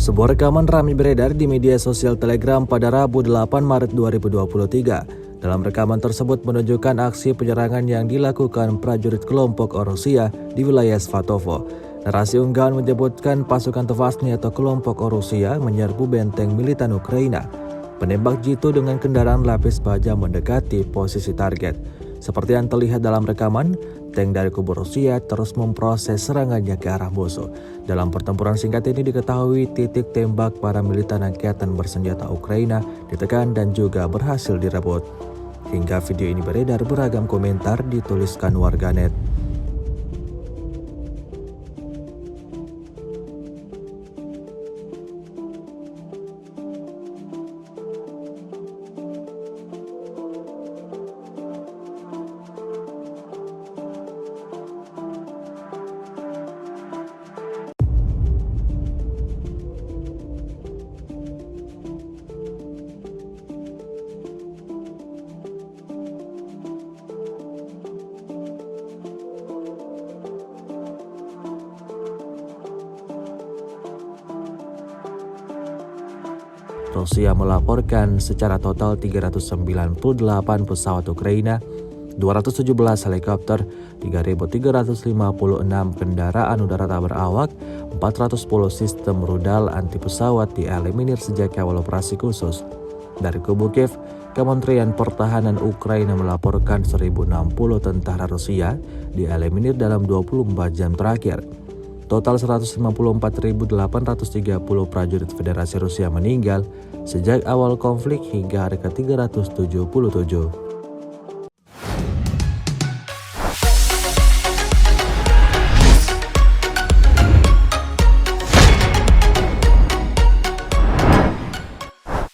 Sebuah rekaman ramai beredar di media sosial Telegram pada Rabu 8 Maret 2023. Dalam rekaman tersebut menunjukkan aksi penyerangan yang dilakukan prajurit kelompok Rusia di wilayah Svatovo. Narasi unggahan menyebutkan pasukan Tevasny atau kelompok Rusia menyerbu benteng militan Ukraina. Penembak jitu dengan kendaraan lapis baja mendekati posisi target. Seperti yang terlihat dalam rekaman, tank dari kubu Rusia terus memproses serangannya ke arah musuh. Dalam pertempuran singkat ini diketahui titik tembak para militan angkatan bersenjata Ukraina ditekan dan juga berhasil direbut. Hingga video ini beredar, beragam komentar dituliskan warganet. Rusia melaporkan secara total 398 pesawat Ukraina, 217 helikopter, 3.356 kendaraan udara tak berawak, 410 sistem rudal anti pesawat dieliminir sejak awal operasi khusus. Dari kubu Kiev, Kementerian Pertahanan Ukraina melaporkan 1.060 tentara Rusia dieliminir dalam 24 jam terakhir. Total 154.830 prajurit Federasi Rusia meninggal sejak awal konflik hingga hari ke-377.